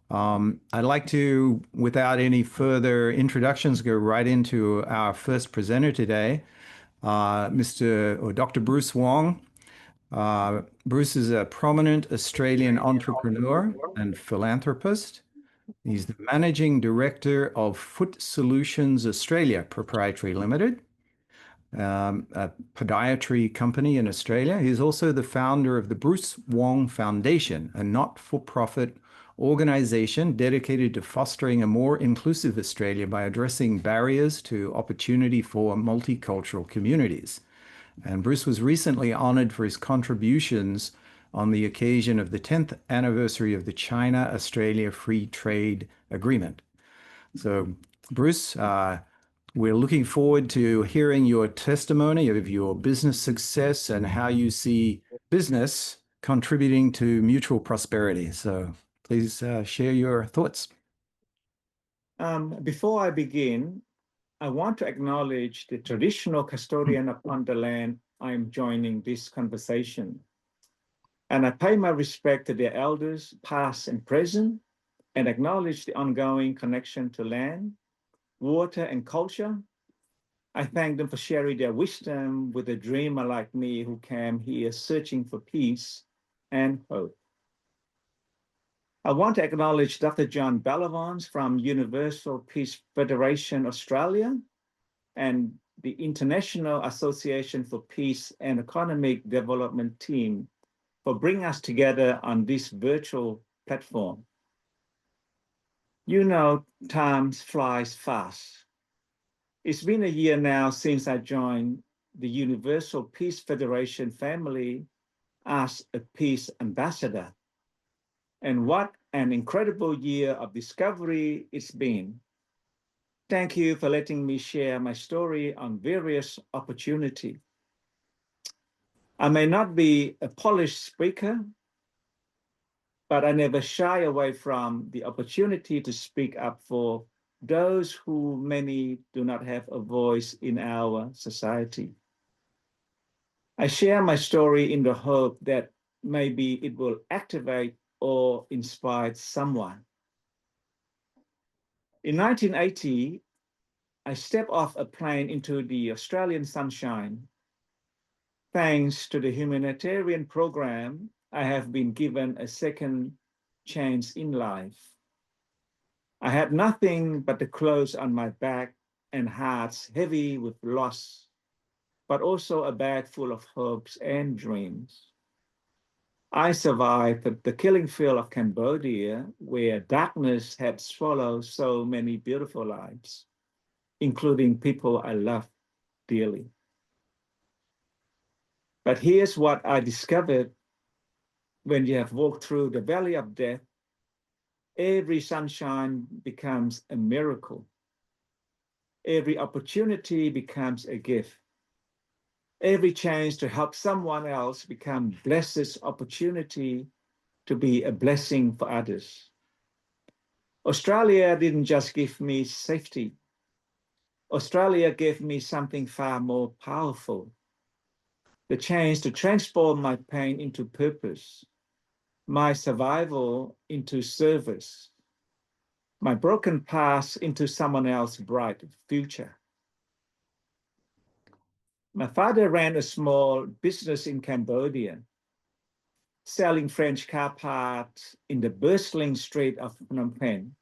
I'd like to, without any further introductions, go right into our first presenter today, Mr. or Dr. Bruce Wong. Bruce is a prominent Australian entrepreneur and philanthropist. He's the managing director of Foot Solutions Australia Proprietary Limited, a podiatry company in Australia. He's also the founder of the Bruce Wong Foundation, a not-for-profit organization dedicated to fostering a more inclusive Australia by addressing barriers to opportunity for multicultural communities. And Bruce was recently honored for his contributions on the occasion of the 10th anniversary of the China-Australia Free Trade Agreement. So, Bruce, we're looking forward to hearing your testimony of your business success and how you see business contributing to mutual prosperity. So please share your thoughts. Before I begin, I want to acknowledge the traditional custodian upon the land I'm joining this conversation. And I pay my respect to their elders, past and present, and acknowledge the ongoing connection to land, water, and culture. I thank them for sharing their wisdom with a dreamer like me who came here searching for peace and hope. I want to acknowledge Dr. John Bellawans from Universal Peace Federation Australia and the International Association for Peace and Economic Development team for bringing us together on this virtual platform. You know, time flies fast. It's been a year now since I joined the Universal Peace Federation family as a peace ambassador. And what an incredible year of discovery it's been. Thank you for letting me share my story on various opportunities. I may not be a polished speaker, but I never shy away from the opportunity to speak up for those who many do not have a voice in our society. I share my story in the hope that maybe it will activate or inspire someone. In 1980, I stepped off a plane into the Australian sunshine. Thanks to the humanitarian program, I have been given a second chance in life. I had nothing but the clothes on my back and hearts heavy with loss, but also a bag full of hopes and dreams. I survived the killing field of Cambodia, where darkness had swallowed so many beautiful lives, including people I love dearly. But here's what I discovered: when you have walked through the valley of death, every sunshine becomes a miracle. Every opportunity becomes a gift. Every chance to help someone else becomes blessed opportunity to be a blessing for others. Australia didn't just give me safety. Australia gave me something far more powerful: the chance to transform my pain into purpose, my survival into service, my broken past into someone else's bright future. My father ran a small business in Cambodia, selling French car parts in the bustling street of Phnom Penh.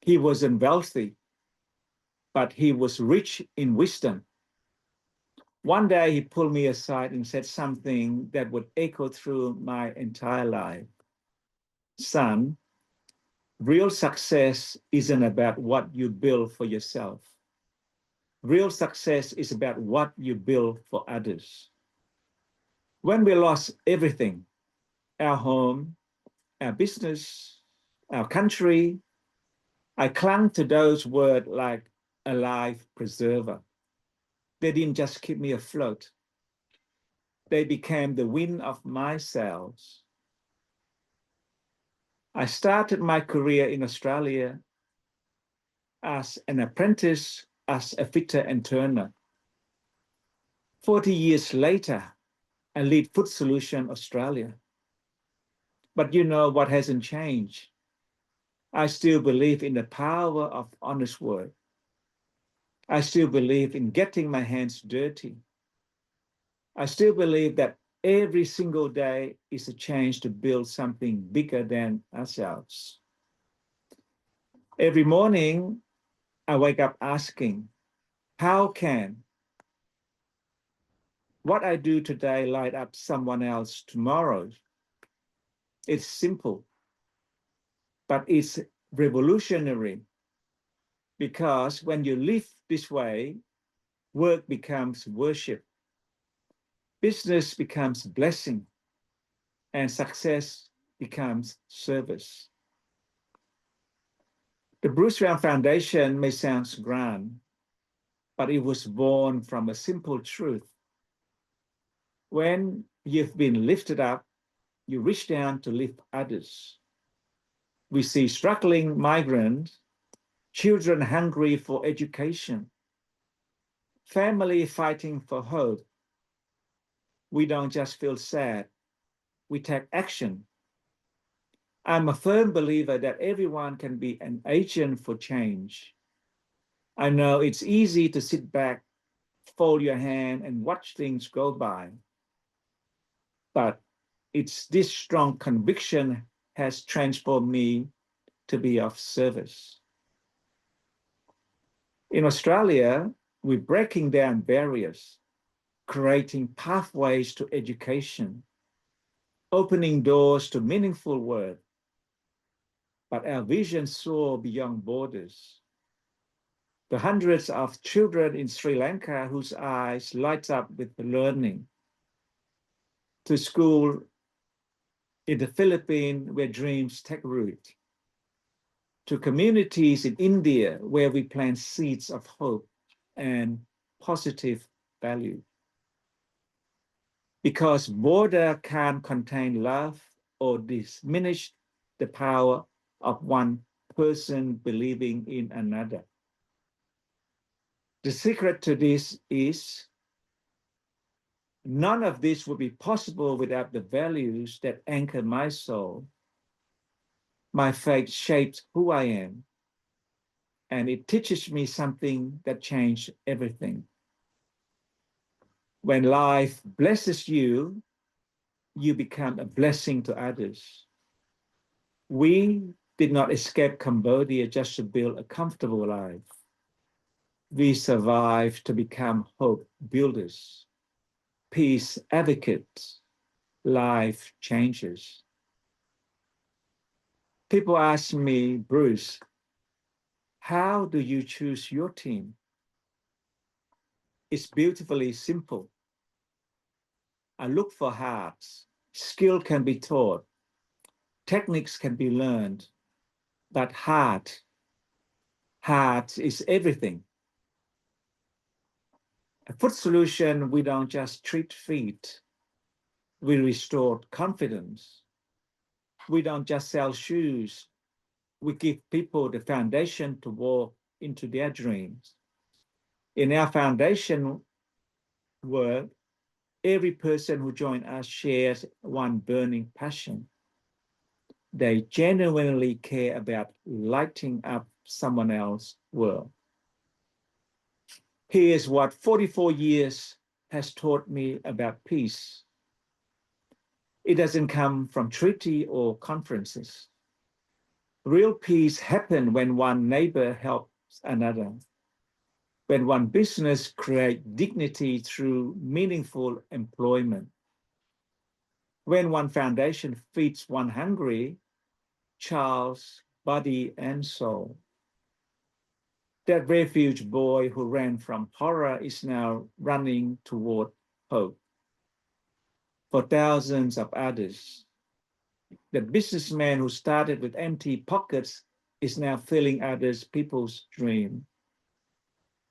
He wasn't wealthy, but he was rich in wisdom. One day he pulled me aside and said something that would echo through my entire life. Son, real success isn't about what you build for yourself. Real success is about what you build for others. When we lost everything, our home, our business, our country, I clung to those words like a life preserver. They didn't just keep me afloat. They became the wind of my sails. I started my career in Australia as an apprentice, as a fitter and turner. 40 years later, I lead Food Solution Australia. But you know what hasn't changed? I still believe in the power of honest work. I still believe in getting my hands dirty. I still believe that every single day is a chance to build something bigger than ourselves. Every morning, I wake up asking, how can what I do today light up someone else tomorrow? It's simple, but it's revolutionary, because when you live this way, work becomes worship, business becomes blessing, and success becomes service. The Bruce Wong Foundation may sound grand, but it was born from a simple truth. When you've been lifted up, you reach down to lift others. We see struggling migrants, children hungry for education, family fighting for hope. We don't just feel sad, we take action. I'm a firm believer that everyone can be an agent for change. I know it's easy to sit back, fold your hand, and watch things go by. But it's this strong conviction has transformed me to be of service. In Australia, we're breaking down barriers, creating pathways to education, opening doors to meaningful work. But our vision soars beyond borders. The hundreds of children in Sri Lanka whose eyes light up with learning, to school in the Philippines where dreams take root, to communities in India where we plant seeds of hope and positive value. Because border can't contain love or diminish the power of one person believing in another. The secret to this is none of this would be possible without the values that anchor my soul. My faith shapes who I am, and it teaches me something that changed everything. When life blesses you, you become a blessing to others. We did not escape Cambodia just to build a comfortable life. We survived to become hope builders, peace advocates, life changers. People ask me, Bruce, how do you choose your team? It's beautifully simple. I look for hearts. Skill can be taught. Techniques can be learned. But heart is everything. At Food Solution, we don't just treat feet. We restore confidence. We don't just sell shoes. We give people the foundation to walk into their dreams. In our foundation work, every person who joins us shares one burning passion. They genuinely care about lighting up someone else's world. Here's what 44 years has taught me about peace. It doesn't come from treaty or conferences. Real peace happens when one neighbor helps another, when one business creates dignity through meaningful employment, when one foundation feeds one hungry child's body and soul. That refuge boy who ran from horror is now running toward hope. For thousands of others, the businessman who started with empty pockets is now filling others people's dream.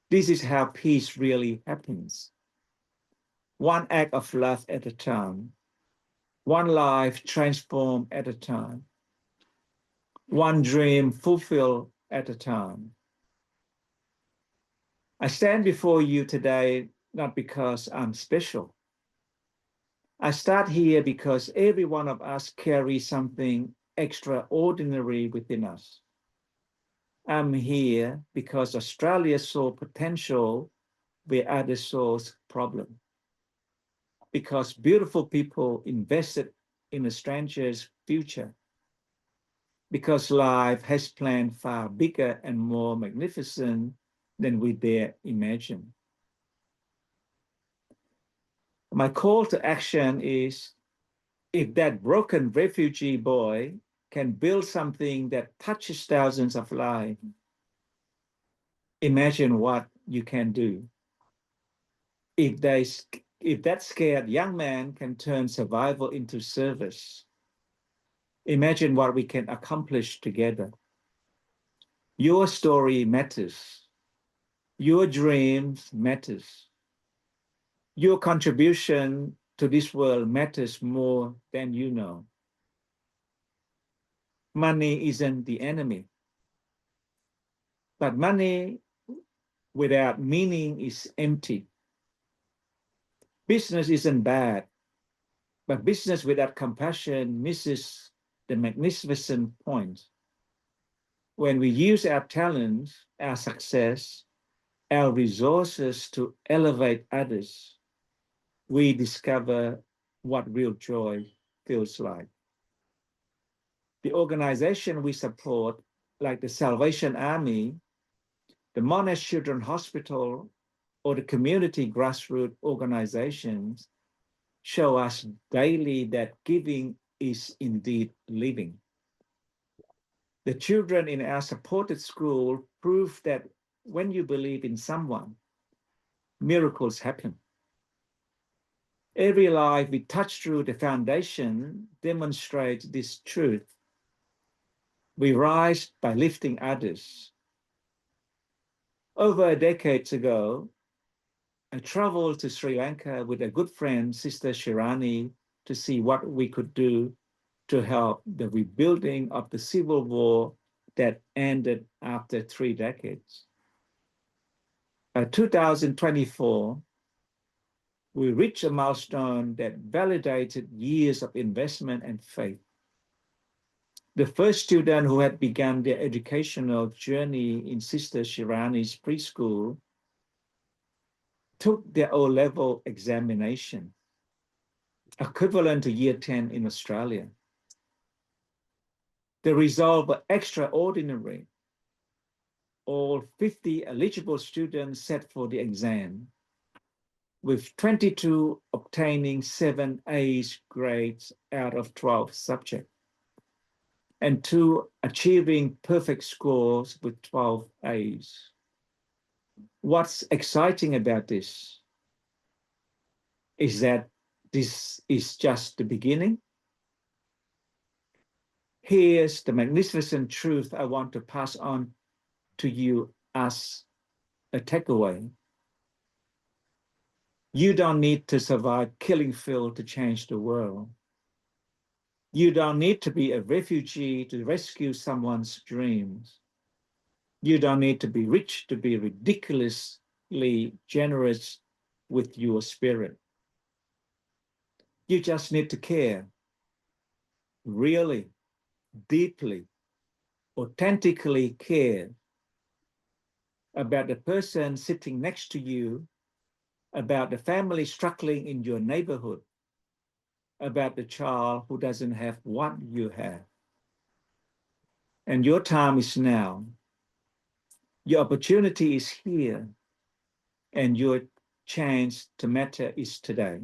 This is how peace really happens. One act of love at a time, one life transformed at a time, one dream fulfilled at a time. I stand before you today not because I'm special. I start here because every one of us carries something extraordinary within us. I'm here because Australia saw potential where others saw problem. Because beautiful people invested in a stranger's future. Because life has planned far bigger and more magnificent than we dare imagine. My call to action is, if that broken refugee boy can build something that touches thousands of lives, imagine what you can do. If that scared young man can turn survival into service, imagine what we can accomplish together. Your story matters. Your dreams matters. Your contribution to this world matters more than you know. Money isn't the enemy, but money without meaning is empty. Business isn't bad, but business without compassion misses the magnificent point. When we use our talents, our success, our resources to elevate others, we discover what real joy feels like. The organization we support, like the Salvation Army, the Monash Children's Hospital, or the community grassroots organizations, show us daily that giving is indeed living. The children in our supported school prove that when you believe in someone, miracles happen. Every life we touch through the foundation demonstrates this truth. We rise by lifting others. Over a decade ago, I traveled to Sri Lanka with a good friend, Sister Shirani, to see what we could do to help the rebuilding of the civil war that ended after 3 decades. By 2024, we reached a milestone that validated years of investment and faith. The first student who had begun their educational journey in Sister Shirani's preschool took their O-level examination, equivalent to year 10 in Australia. The results were extraordinary. All 50 eligible students sat for the exam, with 22 obtaining 7 A's grades out of 12 subjects, and 2 achieving perfect scores with 12 A's. What's exciting about this is that this is just the beginning. Here's the magnificent truth I want to pass on to you as a takeaway. You don't need to survive killing field to change the world. You don't need to be a refugee to rescue someone's dreams. You don't need to be rich to be ridiculously generous with your spirit. You just need to care, really, deeply, authentically care about the person sitting next to you, about the family struggling in your neighborhood, about the child who doesn't have what you have. And your time is now. Your opportunity is here, and your chance to matter is today.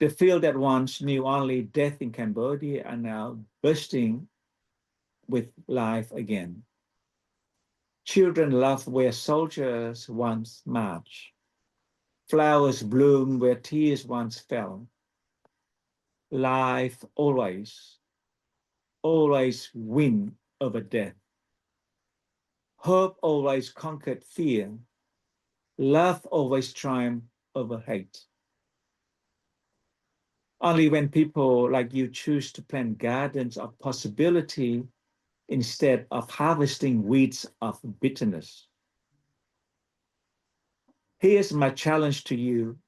The field that once knew only death in Cambodia are now bursting with life again. Children love where soldiers once marched. Flowers bloom where tears once fell. Life always win over death. Hope always conquered fear. Love always triumphed over hate. Only when people like you choose to plant gardens of possibility instead of harvesting weeds of bitterness. Here's my challenge to you.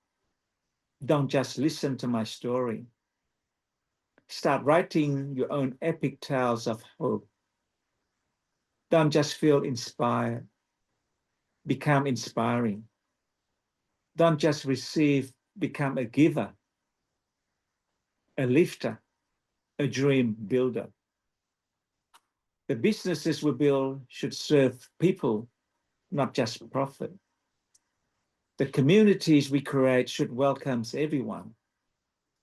Don't just listen to my story. Start writing your own epic tales of hope. Don't just feel inspired. Become inspiring. Don't just receive, become a giver, a lifter, a dream builder. The businesses we build should serve people, not just profit. The communities we create should welcome everyone,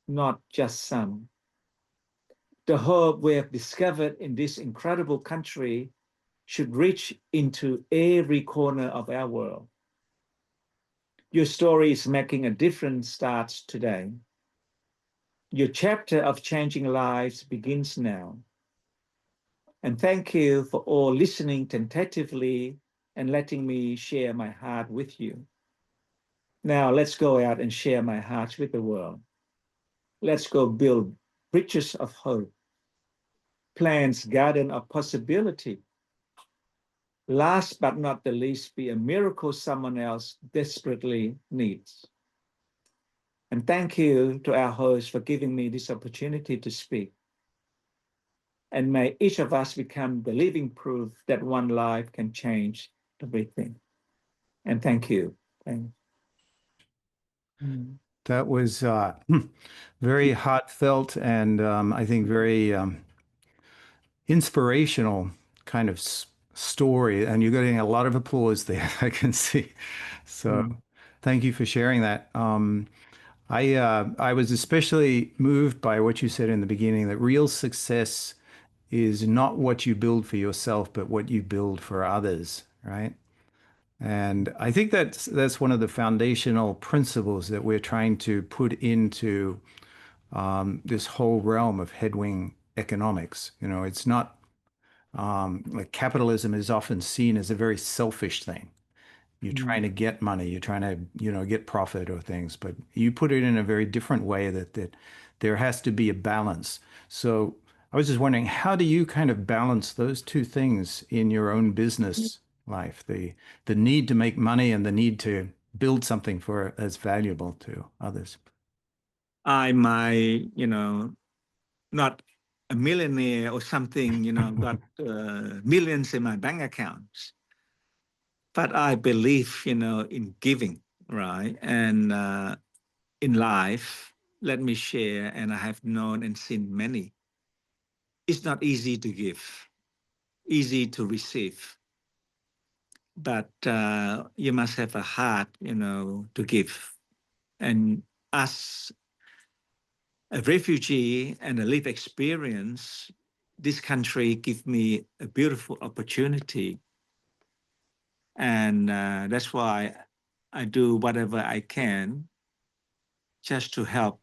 not just some. The hope we have discovered in this incredible country should reach into every corner of our world. Your story is making a difference starts today. Your chapter of changing lives begins now. And thank you for all listening tentatively and letting me share my heart with you. Now let's go out and share my heart with the world. Let's go build bridges of hope, plants garden of possibility. Last but not the least, be a miracle someone else desperately needs. And thank you to our host for giving me this opportunity to speak. And may each of us become the living proof that one life can change everything. And thank you. Thanks. That was very heartfelt and I think very inspirational kind of story. And you're getting a lot of applause there, I can see. So thank you for sharing that. I was especially moved by what you said in the beginning, that real success is not what you build for yourself, but what you build for others, right? And I think that's one of the foundational principles that we're trying to put into this whole realm of Headwing economics. You know, it's not like capitalism is often seen as a very selfish thing. You're trying to get money, you're trying to, you know, get profit or things, but you put it in a very different way that there has to be a balance. So I was just wondering, how do you kind of balance those two things in your own business life? The need to make money and the need to build something for as valuable to others. I might, not a millionaire or something, got millions in my bank accounts. But I believe, in giving, right? And in life, let me share, and I have known and seen many. It's not easy to give, easy to receive, but you must have a heart, to give. And as a refugee and a lived experience, this country give me a beautiful opportunity. And that's why I do whatever I can just to help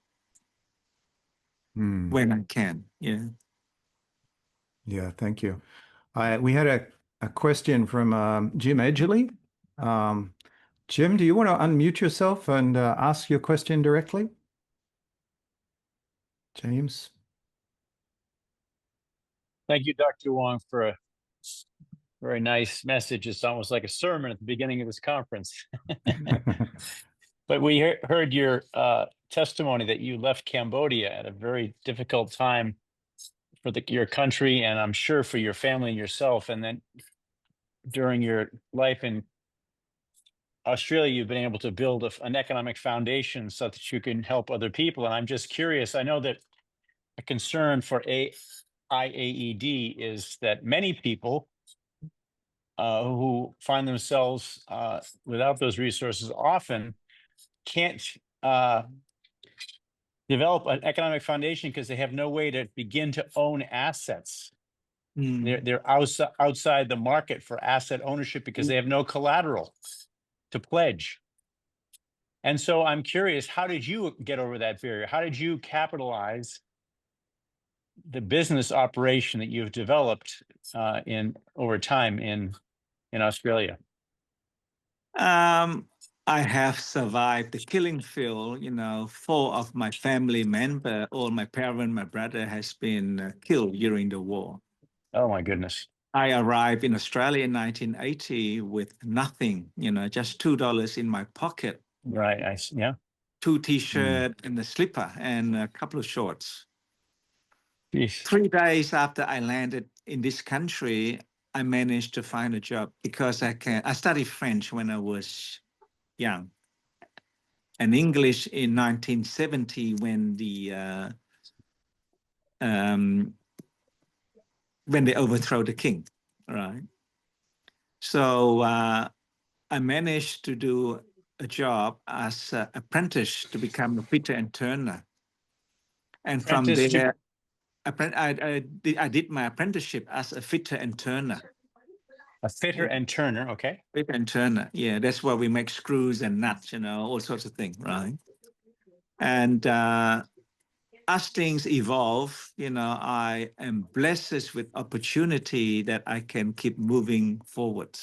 when I can. Yeah. Yeah, thank you. We had a question from Jim Edgerly. Jim, do you want to unmute yourself and ask your question directly? James? Thank you, Dr. Wong, for a very nice message. It's almost like a sermon at the beginning of this conference. But we heard your testimony that you left Cambodia at a very difficult time for your country, and I'm sure for your family and yourself. And then during your life in Australia, you've been able to build an economic foundation so that you can help other people. And I'm just curious, I know that a concern for IAED is that many people who find themselves without those resources often can't develop an economic foundation because they have no way to begin to own assets. They're outside the market for asset ownership because they have no collateral to pledge. And so I'm curious, how did you get over that barrier? How did you capitalize the business operation that you've developed over time in Australia? I have survived the killing field. 4 of my family members, all my parents, my brother has been killed during the war. Oh my goodness. I arrived in Australia in 1980 with nothing, just $2 in my pocket. Right. Yeah. 2 t-shirts and a slipper and a couple of shorts. Jeez. 3 days after I landed in this country, I managed to find a job because I studied French when I was young, and English in 1970 when they overthrow the king, right? So I managed to do a job as an apprentice to become a fitter and turner, and from Apprentice to there, I did my apprenticeship as a fitter and turner. a fitter and turner. Okay. Fitter and turner, yeah, that's where we make screws and nuts, you know, all sorts of things, right? And as things evolve, you know, I am blessed with opportunity that I can keep moving forward.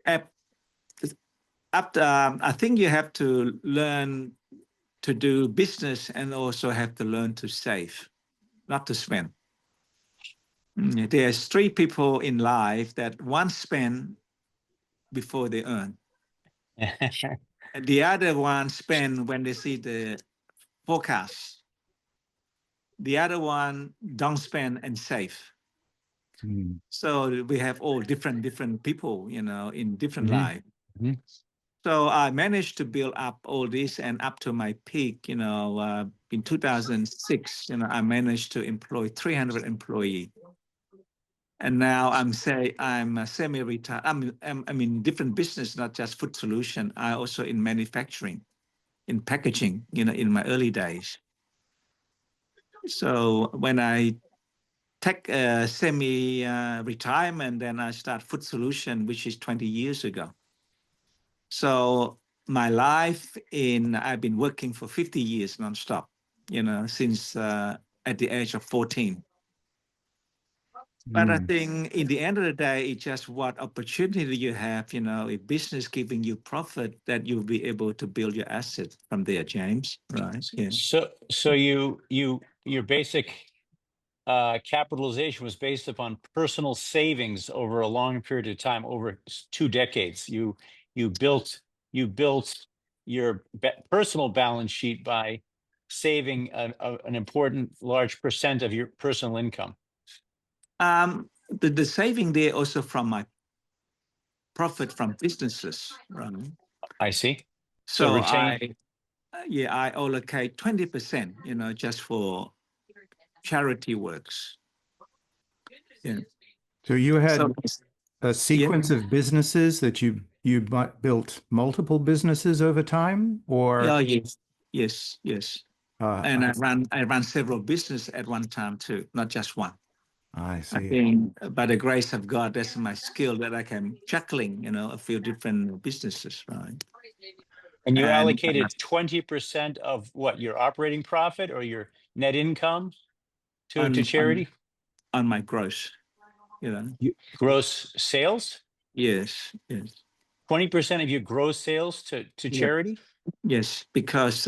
I think you have to learn to do business and also have to learn to save, not to spend. There's three people in life that one spend before they earn. And the other one spend when they see the forecast. The other one don't spend and save. So we have all different people, you know, in different life. So I managed to build up all this, and up to my peak, you know, in 2006, you know, I managed to employ 300 employees. And now I'm semi-retired. I'm in different business, not just food solution. I also in manufacturing, in packaging, you know, in my early days. So when I take a semi-retirement, then I start food solution, which is 20 years ago. So my life I've been working for 50 years nonstop, you know, since at the age of 14. But I think in the end of the day, it's just what opportunity you have, you know, if business giving you profit, that you'll be able to build your asset from there, James, right? Yeah. So your basic capitalization was based upon personal savings over a long period of time, over 2 decades. You built your personal balance sheet by saving an important large percent of your personal income. The saving there also from my profit from businesses, right? I see. So retain. I allocate 20%, you know, just for charity works. Yeah. So you had So, a sequence of businesses that you built multiple businesses over time, or yeah, yes. And I run several businesses at one time too, not just one. I I see. think by the grace of God, that's my skill that I can juggling, you know, a few different businesses, right? And you allocated 20% of what, your operating profit or your net income to charity? On my gross, you know. Gross sales? Yes. 20% of your gross sales to charity? Yes, because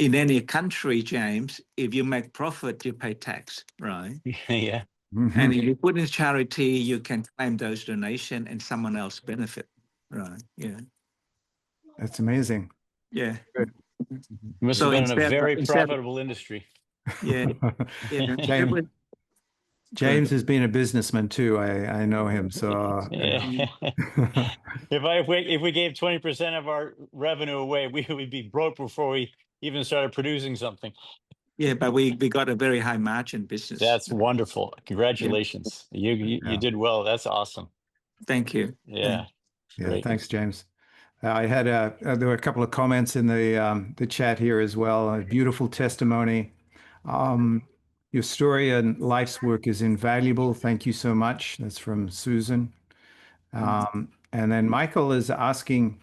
in any country, James, if you make profit, you pay tax, right? Yeah. And if you put in charity, you can claim those donations and someone else benefit, right? Yeah. That's amazing. Yeah. Good. You must have been in a very profitable industry. Yeah. James has been a businessman too. I know him. So if we gave 20% of our revenue away, we would be broke before we even started producing something. Yeah, but we got a very high margin business. That's wonderful. Congratulations. Yeah. You did well. That's awesome. Thank you. Yeah. Yeah. Thanks, James. I had there were a couple of comments in the chat here as well. A beautiful testimony. Your story and life's work is invaluable. Thank you so much. That's from Susan. And then Michael is asking,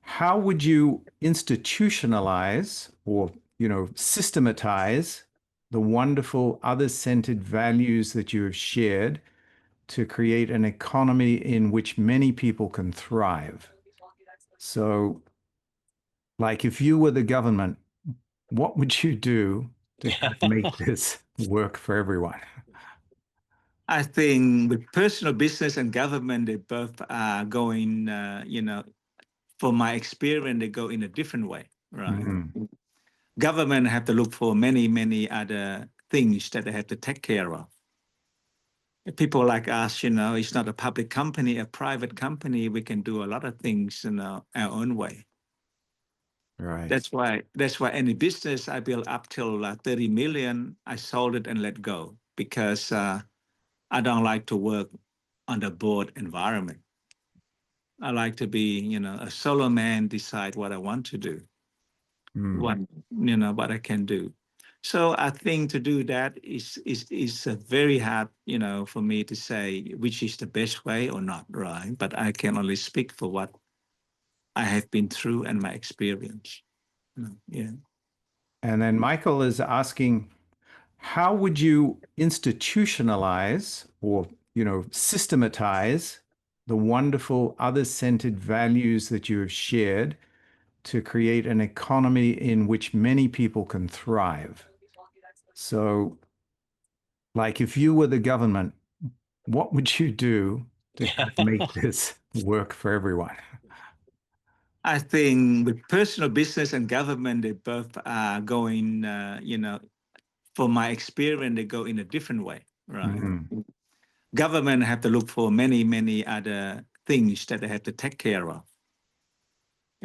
how would you institutionalize or, systematize the wonderful other-centered values that you have shared to create an economy in which many people can thrive? So, like, if you were the government, what would you do to make this work for everyone? I think with personal business and government, they both are going, from my experience, they go in a different way, right? Government have to look for many other things that they have to take care of. People like us, it's not a public company, a private company. We can do a lot of things our own way. Right. That's why any business I built up till 30 million, I sold it and let go because I don't like to work on the board environment. I like to be, a solo man, decide what I want to do, what I can do. So I think to do that is very hard, for me to say which is the best way or not, right? But I can only speak for what I have been through and my experience. Yeah. And then Michael is asking, how would you institutionalize or, systematize the wonderful other-centered values that you have shared to create an economy in which many people can thrive? So, like, if you were the government, what would you do to help make this work for everyone? I think with personal business and government, they both are going, from my experience, they go in a different way, right? Government have to look for many, many other things that they have to take care of.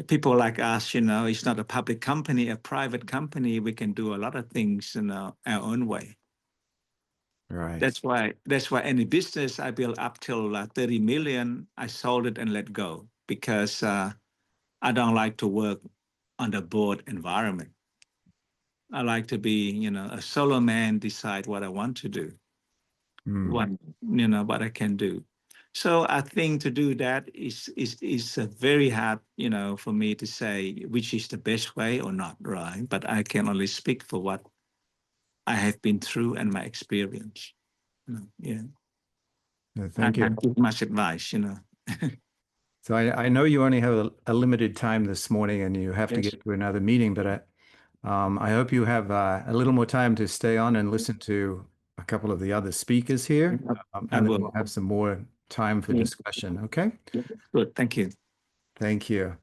People like us, it's not a public company, a private company. We can do a lot of things our own way. Right. That's why any business I built up till 30 million, I sold it and let go because I don't like to work on the board environment. I like to be, a solo man, decide what I want to do, what I can do. So I think to do that is very hard, for me to say which is the best way or not, right? But I can only speak for what I have been through and my experience. Yeah. Thank you. I give much advice, So I know you only have a limited time this morning and you have to Yes. get to another meeting, but I hope you have a little more time to stay on and listen to a couple of the other speakers here, and then we'll have some more time for discussion. Okay? Good. Thank you. Thank you.